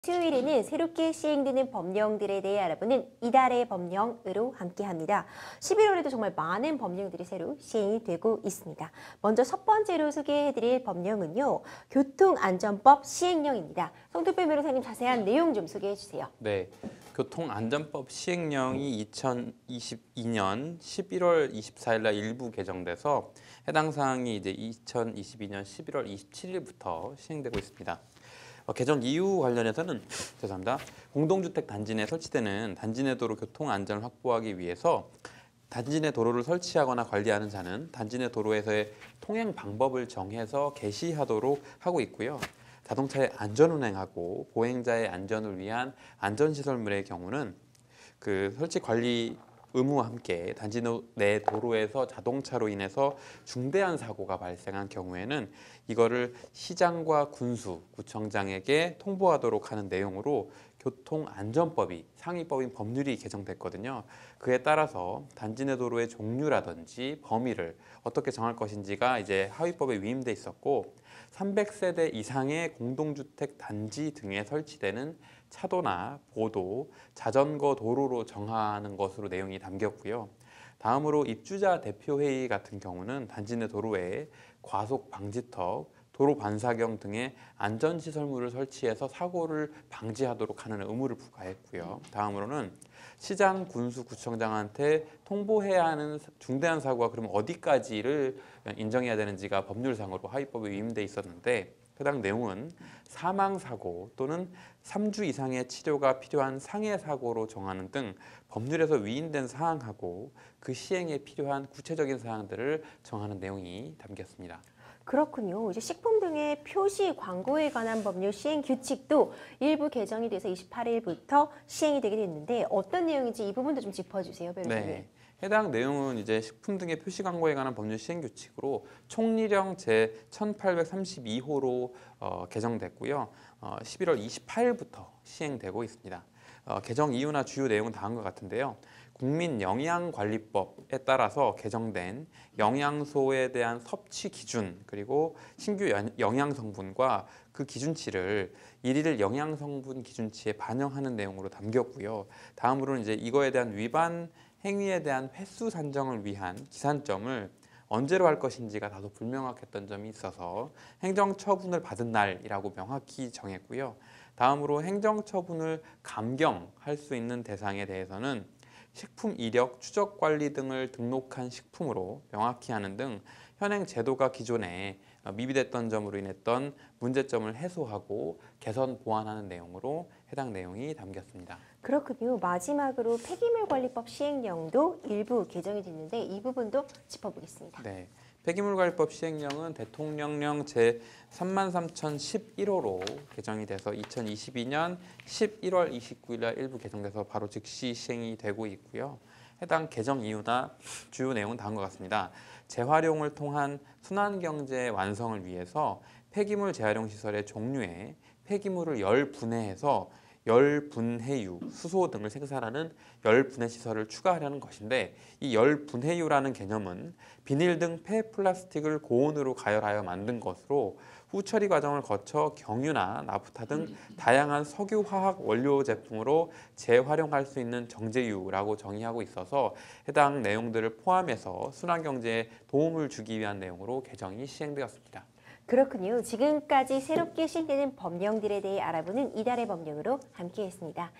수요일에는 새롭게 시행되는 법령들에 대해 알아보는 이달의 법령으로 함께합니다. 11월에도 정말 많은 법령들이 새로 시행이 되고 있습니다. 먼저 첫 번째로 소개해드릴 법령은요. 교통안전법 시행령입니다. 성두표 변호사님 자세한 내용 좀 소개해 주세요. 네, 교통안전법 시행령이 2022년 11월 24일 날 일부 개정돼서 해당 사항이 이제 2022년 11월 27일부터 시행되고 있습니다. 개정 이유 관련해서는 공동주택 단지 내 설치되는 단지 내 도로 교통 안전을 확보하기 위해서 단지 내 도로를 설치하거나 관리하는 자는 단지 내 도로에서의 통행 방법을 정해서 개시하도록 하고 있고요. 자동차의 안전운행하고 보행자의 안전을 위한 안전시설물의 경우는 그 설치 관리 의무와 함께 단지 내 도로에서 자동차로 인해서 중대한 사고가 발생한 경우에는 이거를 시장과 군수, 구청장에게 통보하도록 하는 내용으로 교통안전법이 상위법인 법률이 개정됐거든요. 그에 따라서 단지 내 도로의 종류라든지 범위를 어떻게 정할 것인지가 이제 하위법에 위임돼 있었고 300세대 이상의 공동주택 단지 등에 설치되는 차도나 보도, 자전거 도로로 정하는 것으로 내용이 담겼고요. 다음으로 입주자 대표회의 같은 경우는 단지 내 도로에 과속 방지턱, 도로 반사경 등의 안전시설물을 설치해서 사고를 방지하도록 하는 의무를 부과했고요. 다음으로는 시장, 군수, 구청장한테 통보해야 하는 중대한 사고가 그럼 어디까지를 인정해야 되는지가 법률상으로 하위법에 위임돼 있었는데 해당 내용은 사망사고 또는 3주 이상의 치료가 필요한 상해사고로 정하는 등 법률에서 위임된 사항하고 그 시행에 필요한 구체적인 사항들을 정하는 내용이 담겼습니다. 그렇군요. 이제 식품 등의 표시 광고에 관한 법률 시행 규칙도 일부 개정이 돼서 28일부터 시행이 되게 됐는데 어떤 내용인지 이 부분도 좀 짚어주세요, 변호사님. 네. 해당 내용은 이제 식품 등의 표시 광고에 관한 법률 시행 규칙으로 총리령 제 1832호로 개정됐고요. 11월 28일부터 시행되고 있습니다. 개정 이유나 주요 내용은 다음과 같은데요. 국민영양관리법에 따라서 개정된 영양소에 대한 섭취 기준 그리고 신규 영양성분과 그 기준치를 일일 영양성분 기준치에 반영하는 내용으로 담겼고요. 다음으로는 이제 이거에 대한 위반 행위에 대한 횟수 산정을 위한 기산점을 언제로 할 것인지가 다소 불명확했던 점이 있어서 행정처분을 받은 날이라고 명확히 정했고요. 다음으로 행정처분을 감경할 수 있는 대상에 대해서는 식품 이력, 추적 관리 등을 등록한 식품으로 명확히 하는 등 현행 제도가 기존에 미비됐던 점으로 인했던 문제점을 해소하고 개선 보완하는 내용으로 해당 내용이 담겼습니다. 그렇군요. 마지막으로 폐기물관리법 시행령도 일부 개정이 됐는데 이 부분도 짚어보겠습니다. 네, 폐기물관리법 시행령은 대통령령 제 33,011호로 개정이 돼서 2022년 11월 29일 날 일부 개정돼서 바로 즉시 시행이 되고 있고요. 해당 개정 이유나 주요 내용은 다음과 같습니다. 재활용을 통한 순환경제 완성을 위해서 폐기물 재활용 시설의 종류에 폐기물을 열분해해서 열분해유, 수소 등을 생산하는 열분해 시설을 추가하려는 것인데 이 열분해유라는 개념은 비닐 등 폐플라스틱을 고온으로 가열하여 만든 것으로 후처리 과정을 거쳐 경유나 나프타 등 다양한 석유화학 원료 제품으로 재활용할 수 있는 정제유라고 정의하고 있어서 해당 내용들을 포함해서 순환경제에 도움을 주기 위한 내용으로 개정이 시행되었습니다. 그렇군요. 지금까지 새롭게 시행되는 법령들에 대해 알아보는 이달의 법령으로 함께했습니다.